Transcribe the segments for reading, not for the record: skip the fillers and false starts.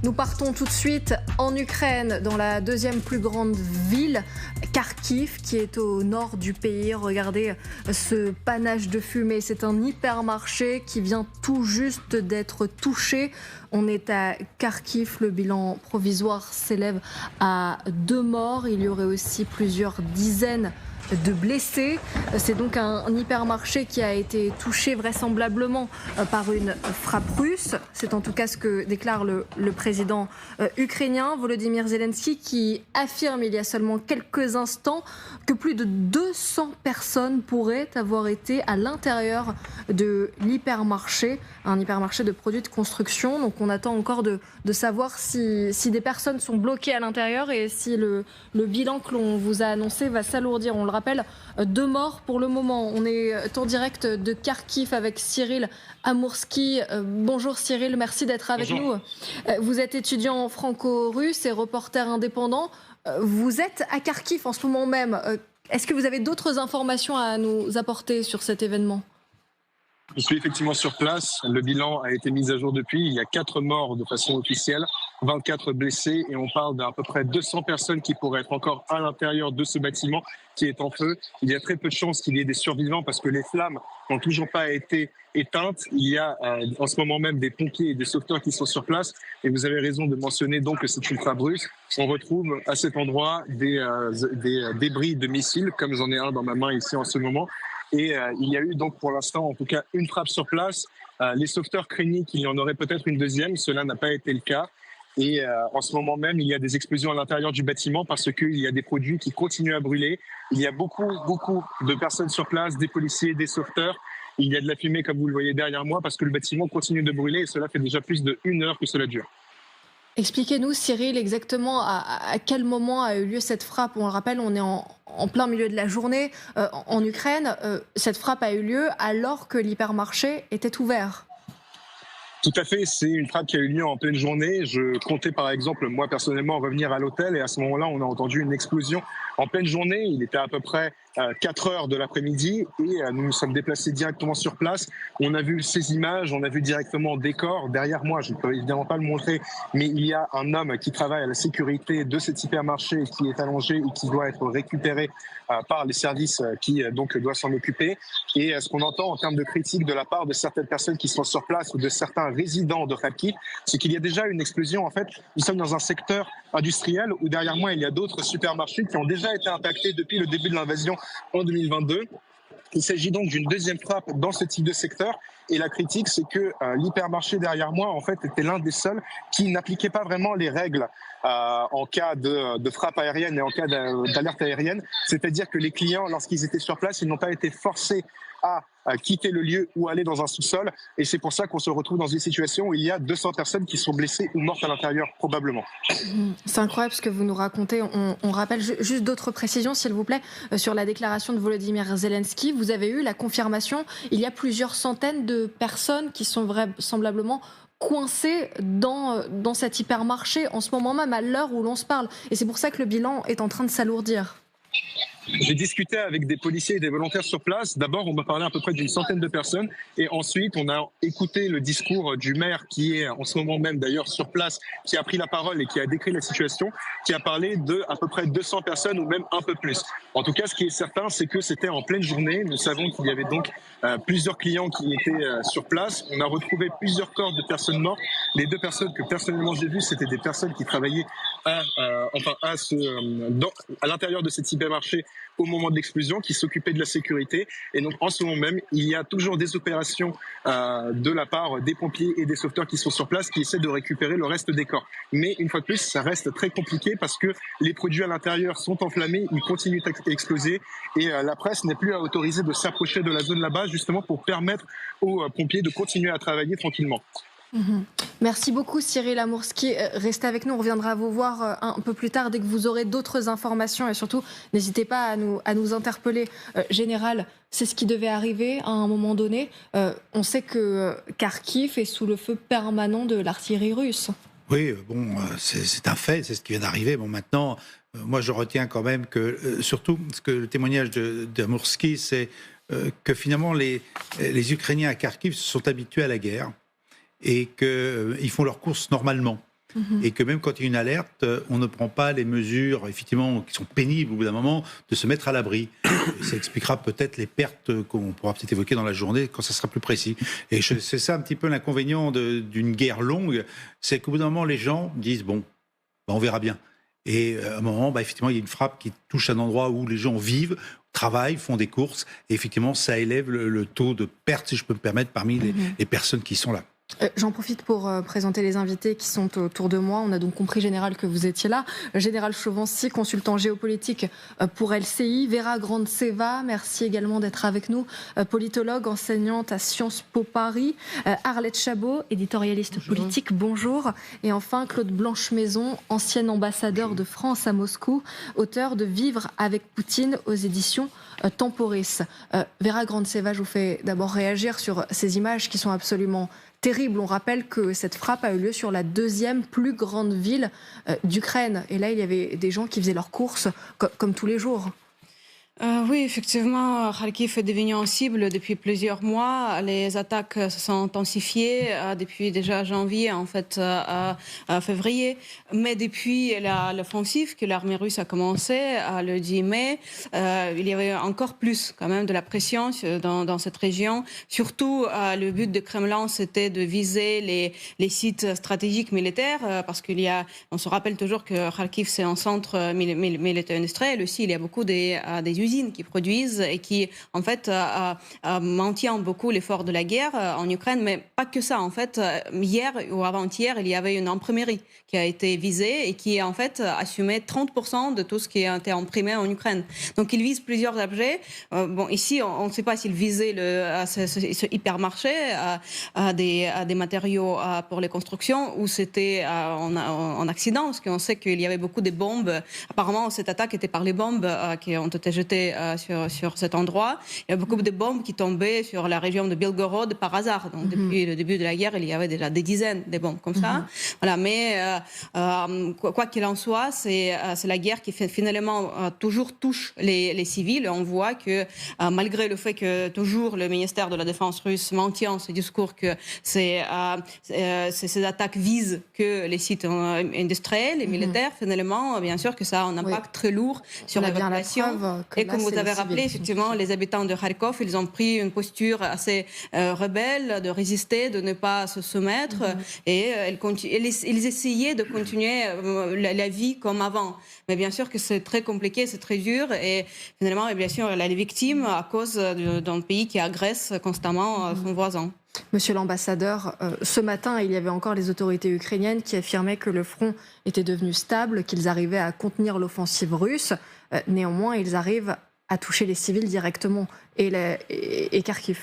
Nous partons tout de suite en Ukraine, dans la deuxième plus grande ville, Kharkiv, qui est au nord du pays. Regardez ce panache de fumée. C'est un hypermarché qui vient tout juste d'être touché. On est à Kharkiv. Le bilan provisoire s'élève à 2 morts. Il y aurait aussi plusieurs dizaines de blessés. C'est donc un hypermarché qui a été touché vraisemblablement par une frappe russe. C'est en tout cas ce que déclare le président ukrainien Volodymyr Zelensky, qui affirme il y a seulement quelques instants que plus de 200 personnes pourraient avoir été à l'intérieur de l'hypermarché, un hypermarché de produits de construction. Donc on attend encore de savoir si des personnes sont bloquées à l'intérieur et si le bilan que l'on vous a annoncé va s'alourdir. On le rappelle, 2 morts pour le moment. On est en direct de Kharkiv avec Cyril Amourski. Bonjour Cyril, merci d'être avec nous. Vous êtes étudiant franco-russe et reporter indépendant. Vous êtes à Kharkiv en ce moment même. Est-ce que vous avez d'autres informations à nous apporter sur cet événement ? Je suis effectivement sur place. Le bilan a été mis à jour depuis. Il y a 4 morts de façon officielle, 24 blessés et on parle d'à peu près 200 personnes qui pourraient être encore à l'intérieur de ce bâtiment qui est en feu. Il y a très peu de chances qu'il y ait des survivants parce que les flammes n'ont toujours pas été éteintes. Il y a en ce moment même des pompiers et des sauveteurs qui sont sur place. Et vous avez raison de mentionner donc que c'est une frappe russe. On retrouve à cet endroit des débris de missiles, comme j'en ai un dans ma main ici en ce moment. Et il y a eu donc pour l'instant en tout cas une frappe sur place. Les sauveteurs craignaient qu'il y en aurait peut-être une deuxième. Cela n'a pas été le cas. Et en ce moment même, il y a des explosions à l'intérieur du bâtiment parce qu'il y a des produits qui continuent à brûler. Il y a beaucoup de personnes sur place, des policiers, des sauveteurs. Il y a de la fumée, comme vous le voyez derrière moi, parce que le bâtiment continue de brûler et cela fait déjà plus d'1 heure que cela dure. Expliquez-nous, Cyril, exactement à quel moment a eu lieu cette frappe. On le rappelle, on est en plein milieu de la journée en Ukraine. Cette frappe a eu lieu alors que l'hypermarché était ouvert. Tout à fait, c'est une frappe qui a eu lieu en pleine journée. Je comptais par exemple, moi personnellement, revenir à l'hôtel et à ce moment-là, on a entendu une explosion en pleine journée. Il était à peu près 4 heures de l'après-midi et nous nous sommes déplacés directement sur place. On a vu ces images, on a vu directement des corps. Derrière moi, je ne peux évidemment pas le montrer, mais il y a un homme qui travaille à la sécurité de cet hypermarché qui est allongé et qui doit être récupéré par les services qui donc doivent s'en occuper. Et ce qu'on entend en termes de critiques de la part de certaines personnes qui sont sur place ou de certains résidents de Kharkiv, c'est qu'il y a déjà une explosion. En fait, nous sommes dans un secteur industriel où derrière moi, il y a d'autres supermarchés qui ont déjà été impactés depuis le début de l'invasion en 2022. Il s'agit donc d'une deuxième frappe dans ce type de secteur. Et la critique, c'est que l'hypermarché derrière moi, en fait, était l'un des seuls qui n'appliquait pas vraiment les règles en cas de frappe aérienne et en cas d'alerte aérienne. C'est-à-dire que les clients, lorsqu'ils étaient sur place, ils n'ont pas été forcés à quitter le lieu ou aller dans un sous-sol. Et c'est pour ça qu'on se retrouve dans une situation où il y a 200 personnes qui sont blessées ou mortes à l'intérieur, probablement. C'est incroyable ce que vous nous racontez. On rappelle juste d'autres précisions, s'il vous plaît, sur la déclaration de Volodymyr Zelensky. Vous avez eu la confirmation, il y a plusieurs centaines de personnes qui sont vraisemblablement coincées dans cet hypermarché en ce moment même, à l'heure où l'on se parle. Et c'est pour ça que le bilan est en train de s'alourdir. J'ai discuté avec des policiers et des volontaires sur place. D'abord, on m'a parlé à peu près d'une centaine de personnes. Et ensuite, on a écouté le discours du maire qui est en ce moment même d'ailleurs sur place, qui a pris la parole et qui a décrit la situation, qui a parlé de à peu près 200 personnes ou même un peu plus. En tout cas, ce qui est certain, c'est que c'était en pleine journée. Nous savons qu'il y avait donc plusieurs clients qui étaient sur place. On a retrouvé plusieurs corps de personnes mortes. Les 2 personnes que personnellement j'ai vues, c'était des personnes qui travaillaient à l'intérieur de cet hypermarché au moment de l'explosion, qui s'occupaient de la sécurité. Et donc, en ce moment même, il y a toujours des opérations de la part des pompiers et des sauveteurs qui sont sur place, qui essaient de récupérer le reste des corps. Mais une fois de plus, ça reste très compliqué parce que les produits à l'intérieur sont enflammés, ils continuent à exploser et la presse n'est plus autorisée de s'approcher de la zone là-bas, justement pour permettre aux pompiers de continuer à travailler tranquillement. Merci beaucoup Cyril Amourski. Restez avec nous, on reviendra vous voir un peu plus tard dès que vous aurez d'autres informations et surtout n'hésitez pas à nous interpeller. Général, c'est ce qui devait arriver à un moment donné. On sait que Kharkiv est sous le feu permanent de l'artillerie russe. Oui, bon, c'est un fait, c'est ce qui vient d'arriver. Bon, maintenant, moi je retiens quand même que, surtout, ce que le témoignage d'Amourski, c'est que finalement les Ukrainiens à Kharkiv se sont habitués à la guerre et qu'ils font leurs courses normalement. et que même quand il y a une alerte, on ne prend pas les mesures, effectivement, qui sont pénibles au bout d'un moment, de se mettre à l'abri. Ça expliquera peut-être les pertes qu'on pourra peut-être évoquer dans la journée quand ça sera plus précis. Et c'est ça un petit peu l'inconvénient d'une guerre longue, c'est qu'au bout d'un moment, les gens disent, bon, on verra bien. Et à un moment, effectivement, il y a une frappe qui touche un endroit où les gens vivent, travaillent, font des courses, et effectivement, ça élève le taux de perte, si je peux me permettre, parmi les personnes qui sont là. J'en profite pour présenter les invités qui sont autour de moi. On a donc compris, Général, que vous étiez là. Général Chauvency, consultant géopolitique pour LCI. Vera Grandseva, merci également d'être avec nous. Politologue, enseignante à Sciences Po Paris. Arlette Chabot, éditorialiste politique, bonjour. Et enfin, Claude Blanche-Maison, ancien ambassadeur de France à Moscou, auteur de Vivre avec Poutine aux éditions Temporis. Vera Grandseva, je vous fais d'abord réagir sur ces images qui sont absolument terrible. On rappelle que cette frappe a eu lieu sur la deuxième plus grande ville d'Ukraine. Et là, il y avait des gens qui faisaient leurs courses comme tous les jours. Oui, effectivement, Kharkiv est devenu en cible depuis plusieurs mois. Les attaques se sont intensifiées depuis déjà janvier, en fait, à février. Mais depuis l'offensive que l'armée russe a commencé le 10 mai, il y avait encore plus quand même de la pression dans cette région. Surtout, le but de Kremlin, c'était de viser les sites stratégiques militaires, parce on se rappelle toujours que Kharkiv, c'est un centre militaire industriel. Aussi, il y a beaucoup des usines qui produisent et qui, en fait, maintiennent beaucoup l'effort de la guerre en Ukraine, mais pas que ça. En fait, hier ou avant-hier, il y avait une imprimerie qui a été visée et qui, en fait, assumait 30% de tout ce qui a été imprimé en Ukraine. Donc, ils visent plusieurs objets. Ici, on ne sait pas s'ils visaient ce hypermarché à des matériaux pour les constructions ou c'était en accident, parce qu'on sait qu'il y avait beaucoup de bombes. Apparemment, cette attaque était par les bombes qui ont été jetées sur cet endroit. Il y a beaucoup de bombes qui tombaient sur la région de Belgorod par hasard. Donc, depuis le début de la guerre, il y avait déjà des dizaines de bombes comme ça. Voilà. Mais quoi qu'il en soit, c'est la guerre qui finalement toujours touche les civils. On voit que malgré le fait que toujours le ministère de la Défense russe maintient ce discours que ces attaques visent que les sites industriels et militaires, finalement, bien sûr que ça a un impact très lourd sur la population. Et comme vous avez rappelé, effectivement, les habitants de Kharkov, ils ont pris une posture assez rebelle, de résister, de ne pas se soumettre. Et ils essayaient de continuer la vie comme avant. Mais bien sûr que c'est très compliqué, c'est très dur. Et finalement, bien sûr, elle est victime à cause d'un pays qui agresse constamment son voisin. Monsieur l'ambassadeur, ce matin, il y avait encore les autorités ukrainiennes qui affirmaient que le front était devenu stable, qu'ils arrivaient à contenir l'offensive russe. Néanmoins, ils arrivent à toucher les civils directement et Kharkiv.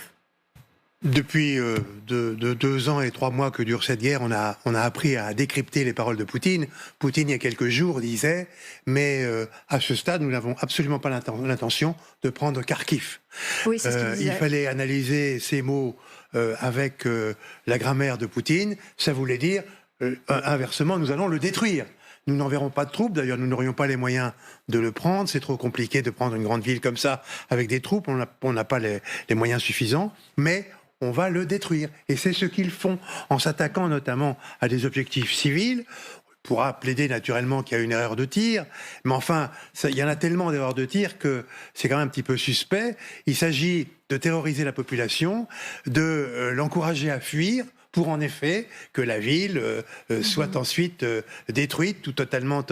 Depuis 2 ans et 3 mois que dure cette guerre, on a appris à décrypter les paroles de Poutine. Poutine, il y a quelques jours, disait « Mais à ce stade, nous n'avons absolument pas l'intention de prendre Kharkiv. » Oui, c'est ce qu'il disait. Il fallait analyser ces mots avec la grammaire de Poutine. Ça voulait dire, inversement, nous allons le détruire. Nous n'enverrons pas de troupes, d'ailleurs nous n'aurions pas les moyens de le prendre, c'est trop compliqué de prendre une grande ville comme ça avec des troupes, on n'a pas les moyens suffisants, mais on va le détruire. Et c'est ce qu'ils font en s'attaquant notamment à des objectifs civils. On pourra plaider naturellement qu'il y a une erreur de tir, mais enfin, il y en a tellement d'erreurs de tir que c'est quand même un petit peu suspect. Il s'agit de terroriser la population, de l'encourager à fuir, pour en effet que la ville soit ensuite détruite ou totalement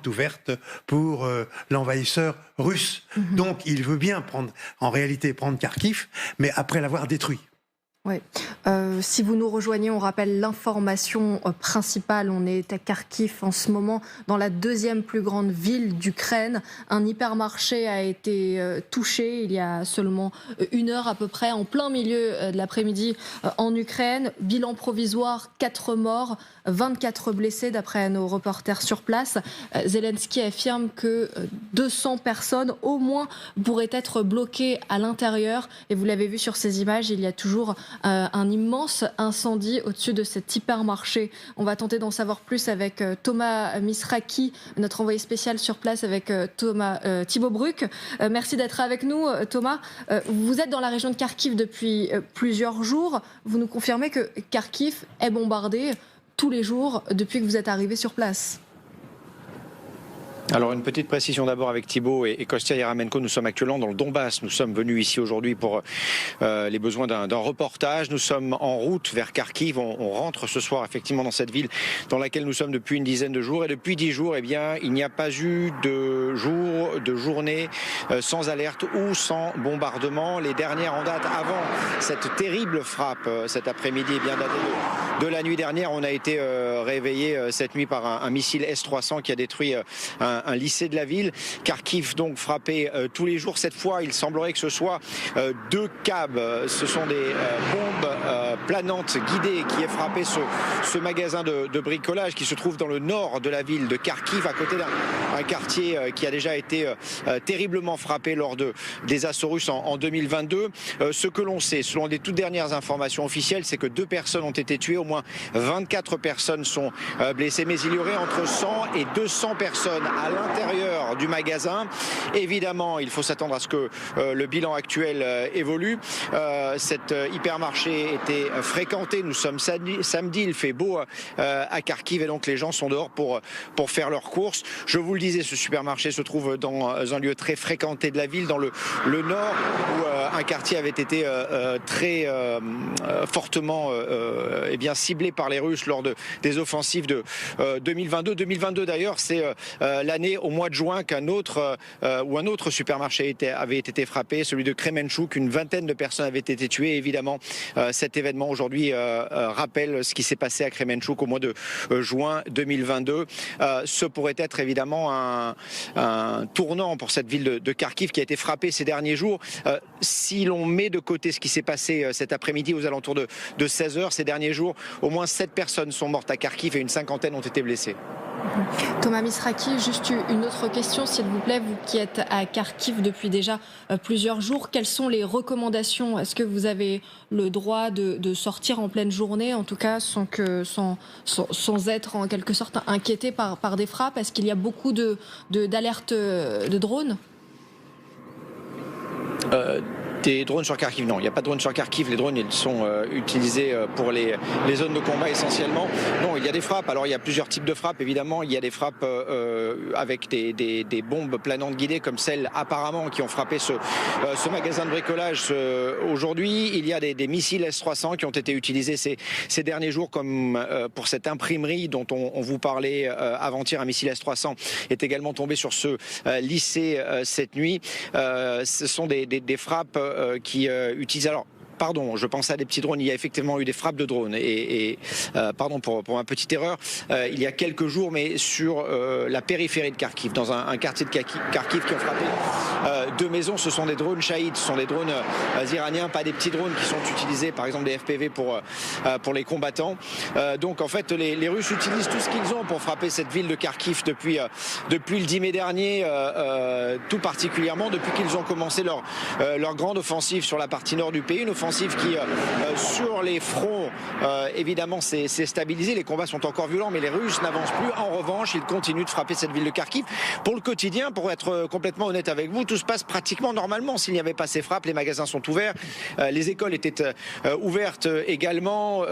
ouverte pour l'envahisseur russe. Donc il veut bien en réalité prendre Kharkiv, mais après l'avoir détruit. Oui. Si vous nous rejoignez, on rappelle l'information principale. On est à Kharkiv en ce moment, dans la deuxième plus grande ville d'Ukraine. Un hypermarché a été touché il y a seulement 1 heure à peu près, en plein milieu de l'après-midi en Ukraine. Bilan provisoire, 4 morts, 24 blessés d'après nos reporters sur place. Zelensky affirme que 200 personnes au moins pourraient être bloquées à l'intérieur. Et vous l'avez vu sur ces images, il y a toujours un immense incendie au-dessus de cet hypermarché. On va tenter d'en savoir plus avec Thomas Misraki, notre envoyé spécial sur place, avec Thibaut Bruck. Merci d'être avec nous, Thomas. Vous êtes dans la région de Kharkiv depuis plusieurs jours. Vous nous confirmez que Kharkiv est bombardé tous les jours depuis que vous êtes arrivé sur place. Alors une petite précision d'abord avec Thibault et Kostya Yaramenko, nous sommes actuellement dans le Donbass, nous sommes venus ici aujourd'hui pour les besoins d'un reportage, nous sommes en route vers Kharkiv, on rentre ce soir effectivement dans cette ville dans laquelle nous sommes depuis une dizaine de jours et depuis 10 jours eh bien, il n'y a pas eu de journée sans alerte ou sans bombardement. Les dernières en date avant cette terrible frappe cet après-midi bien datée de la nuit dernière, on a été réveillé cette nuit par un missile S-300 qui a détruit un lycée de la ville. Kharkiv donc frappé tous les jours. Cette fois, il semblerait que ce soit 2 cabs. Ce sont des bombes planantes guidées qui aient frappé ce magasin de bricolage qui se trouve dans le nord de la ville de Kharkiv, à côté d'un quartier qui a déjà été terriblement frappé lors des assauts russes en 2022. Ce que l'on sait, selon les toutes dernières informations officielles, c'est que 2 personnes ont été tuées, au moins 24 personnes sont blessées, mais il y aurait entre 100 et 200 personnes à l'intérieur du magasin. Évidemment, il faut s'attendre à ce que le bilan actuel évolue. Cet hypermarché était fréquenté. Nous sommes samedi, il fait beau à Kharkiv et donc les gens sont dehors pour faire leurs courses. Je vous le disais, ce supermarché se trouve dans un lieu très fréquenté de la ville, dans le nord, où un quartier avait été très fortement ciblé par les Russes lors des offensives de 2022. 2022 d'ailleurs, c'est l'année au mois de juin qu'un autre supermarché avait été frappé, celui de Kremenchuk. Une vingtaine de personnes avaient été tuées. Évidemment, cet événement aujourd'hui rappelle ce qui s'est passé à Kremenchuk au mois de juin 2022. Ce pourrait être évidemment un tournant pour cette ville de Kharkiv qui a été frappée ces derniers jours. Si l'on met de côté ce qui s'est passé cet après-midi aux alentours de 16h, ces derniers jours, au moins 7 personnes sont mortes à Kharkiv et une cinquantaine ont été blessées. Thomas Misraki, juste une autre question, s'il vous plaît. Vous qui êtes à Kharkiv depuis déjà plusieurs jours, quelles sont les recommandations? Est-ce que vous avez le droit de sortir en pleine journée, en tout cas sans être en quelque sorte inquiété par des frappes? Est-ce qu'il y a beaucoup d'alertes de drones? Des drones sur Kharkiv, non, il n'y a pas de drones sur Kharkiv. Les drones, ils sont utilisés pour les zones de combat essentiellement. Non, il y a des frappes. Alors, il y a plusieurs types de frappes, évidemment. Il y a des frappes avec des bombes planantes guidées, comme celles apparemment qui ont frappé ce magasin de bricolage aujourd'hui. Il y a des missiles S-300 qui ont été utilisés ces derniers jours, comme pour cette imprimerie dont on vous parlait avant-hier. Un missile S-300 est également tombé sur ce lycée cette nuit. Ce sont des frappes qui utilisent... Alors, pardon, je pensais à des petits drones. Il y a effectivement eu des frappes de drones. Pardon pour ma petite erreur. Il y a quelques jours, mais sur la périphérie de Kharkiv, dans un quartier de Kharkiv qui ont frappé 2 maisons. Ce sont des drones Shahid, ce sont des drones iraniens, pas des petits drones qui sont utilisés, par exemple des FPV pour les combattants. Donc en fait, les Russes utilisent tout ce qu'ils ont pour frapper cette ville de Kharkiv depuis le 10 mai dernier, tout particulièrement depuis qu'ils ont commencé leur grande offensive sur la partie nord du pays, une offensive qui, sur les fronts, évidemment, s'est stabilisée. Les combats sont encore violents, mais les Russes n'avancent plus. En revanche, ils continuent de frapper cette ville de Kharkiv. Pour le quotidien, pour être complètement honnête avec vous, tout se passe pratiquement normalement. S'il n'y avait pas ces frappes, les magasins sont ouverts, les écoles étaient ouvertes également,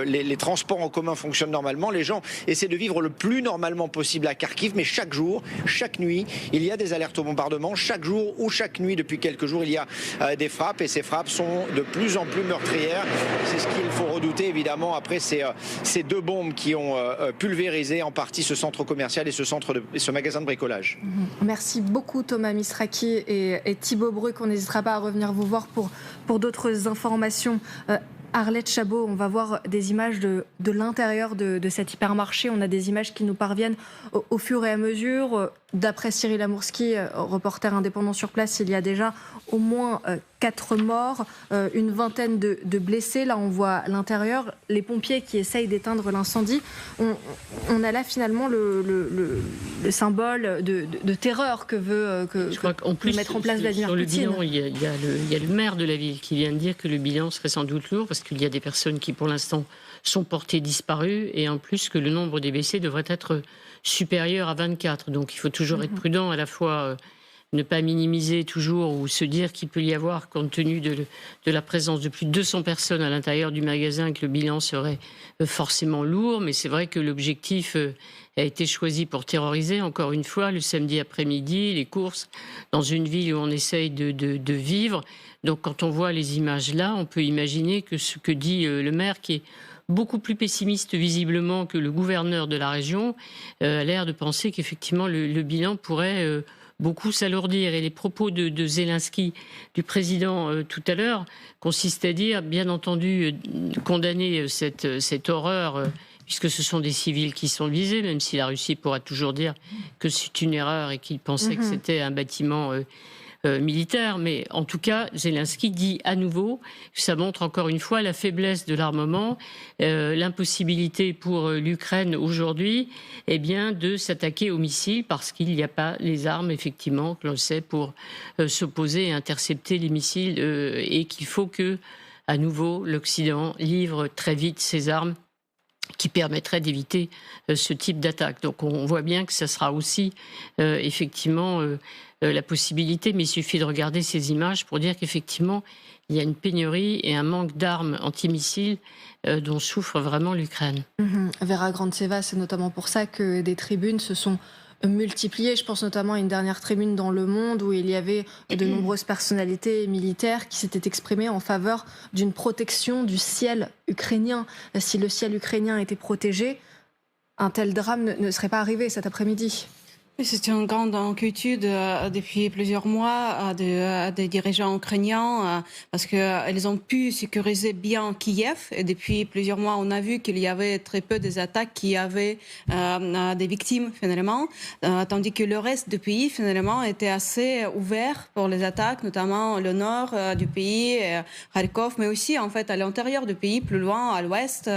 les transports en commun fonctionnent normalement. Les gens essaient de vivre le plus normalement possible à Kharkiv, mais chaque jour, chaque nuit, il y a des alertes au bombardement. Chaque jour ou chaque nuit, depuis quelques jours, il y a des frappes, et ces frappes sont de plus en plus meurtrières. C'est ce qu'il faut redouter, évidemment, après ces 2 bombes qui ont pulvérisé en partie ce centre commercial et ce magasin de bricolage. Merci beaucoup Thomas Misraki et Thibault Bruck. On n'hésitera pas à revenir vous voir pour d'autres informations. Arlette Chabot, on va voir des images de l'intérieur de cet hypermarché. On a des images qui nous parviennent au fur et à mesure. D'après Cyril Amourski, reporter indépendant sur place, il y a déjà au moins 4 morts, une vingtaine de blessés. Là, on voit l'intérieur, les pompiers qui essayent d'éteindre l'incendie. On a là finalement le symbole de terreur que veut mettre en place Vladimir Poutine. Sur le bilan, il y a le maire de la ville qui vient de dire que le bilan serait sans doute lourd parce qu'il y a des personnes qui, pour l'instant, sont portées disparues et en plus que le nombre des blessés devrait être supérieur à 24. Donc il faut toujours être prudent à la fois ne pas minimiser toujours ou se dire qu'il peut y avoir, compte tenu de la présence de plus de 200 personnes à l'intérieur du magasin, que le bilan serait forcément lourd. Mais c'est vrai que l'objectif a été choisi pour terroriser, encore une fois, le samedi après-midi, les courses, dans une ville où on essaye de vivre. Donc quand on voit les images là, on peut imaginer que ce que dit le maire, qui est beaucoup plus pessimiste visiblement que le gouverneur de la région, a l'air de penser qu'effectivement le bilan pourrait beaucoup s'alourdir. Et les propos de Zelensky, du président tout à l'heure, consistent à dire, bien entendu, condamner cette horreur, puisque ce sont des civils qui sont visés, même si la Russie pourra toujours dire que c'est une erreur et qu'il pensait que c'était un bâtiment militaire. Mais en tout cas, Zelensky dit à nouveau que ça montre encore une fois la faiblesse de l'armement, l'impossibilité pour l'Ukraine aujourd'hui de s'attaquer aux missiles, parce qu'il n'y a pas les armes, effectivement, que l'on sait, pour s'opposer et intercepter les missiles, et qu'il faut que, à nouveau, l'Occident livre très vite ses armes qui permettrait d'éviter ce type d'attaque. Donc on voit bien que ça sera aussi effectivement la possibilité, mais il suffit de regarder ces images pour dire qu'effectivement il y a une pénurie et un manque d'armes antimissiles dont souffre vraiment l'Ukraine. Vera Grantseva, c'est notamment pour ça que des tribunes se sont multipliées. Je pense notamment à une dernière tribune dans Le Monde où il y avait de nombreuses personnalités militaires qui s'étaient exprimées en faveur d'une protection du ciel ukrainien. Si le ciel ukrainien était protégé, un tel drame ne serait pas arrivé cet après-midi. C'est une grande inquiétude depuis plusieurs mois des dirigeants ukrainiens parce qu'ils ont pu sécuriser bien Kiev et depuis plusieurs mois on a vu qu'il y avait très peu des attaques qui avaient des victimes finalement, tandis que le reste du pays finalement était assez ouvert pour les attaques, notamment le nord du pays, Kharkov, mais aussi en fait à l'intérieur du pays, plus loin à l'ouest,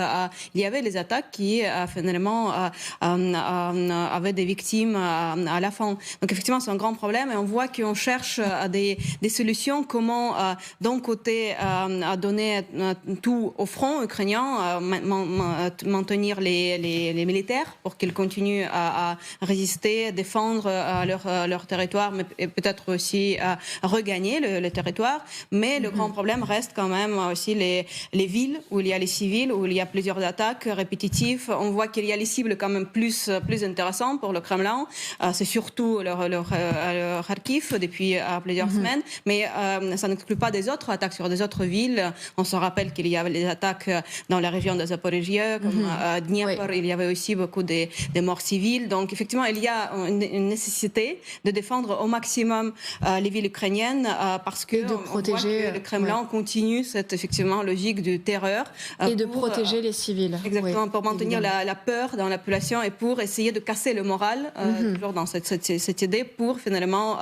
il y avait les attaques qui finalement avaient des victimes à la fin. Donc effectivement, c'est un grand problème et on voit qu'on cherche des solutions, comment d'un côté donner tout au front ukrainien, maintenir les militaires pour qu'ils continuent à résister, défendre leur territoire, mais peut-être aussi regagner le territoire. Mais le grand problème reste quand même aussi les villes où il y a les civils, où il y a plusieurs attaques répétitives. On voit qu'il y a les cibles quand même plus intéressantes pour le Kremlin. C'est surtout leur Kharkiv depuis plusieurs semaines, mais ça n'exclut pas des autres attaques sur des autres villes. On se rappelle qu'il y avait les attaques dans la région de Zaporizhzhia, comme Dniepr, il y avait aussi beaucoup de morts civiles. Donc effectivement, il y a une nécessité de défendre au maximum les villes ukrainiennes parce que de protéger, on voit que le Kremlin continue cette effectivement logique de terreur. Et de protéger les civils. Exactement, pour maintenir la peur dans la population et pour essayer de casser le moral, toujours dans cette idée, pour finalement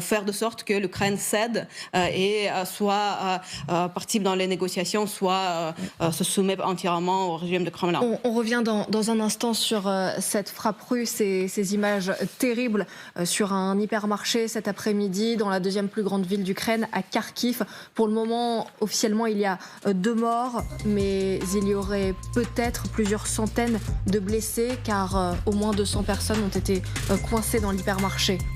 faire de sorte que l'Ukraine cède et soit partie dans les négociations, soit se soumet entièrement au régime de Kremlin. On revient dans un instant sur cette frappe russe et ces images terribles sur un hypermarché cet après-midi dans la deuxième plus grande ville d'Ukraine, à Kharkiv. Pour le moment, officiellement, il y a 2 morts, mais il y aurait peut-être plusieurs centaines de blessés car au moins 200 personnes ont été coincées dans l'hypermarché.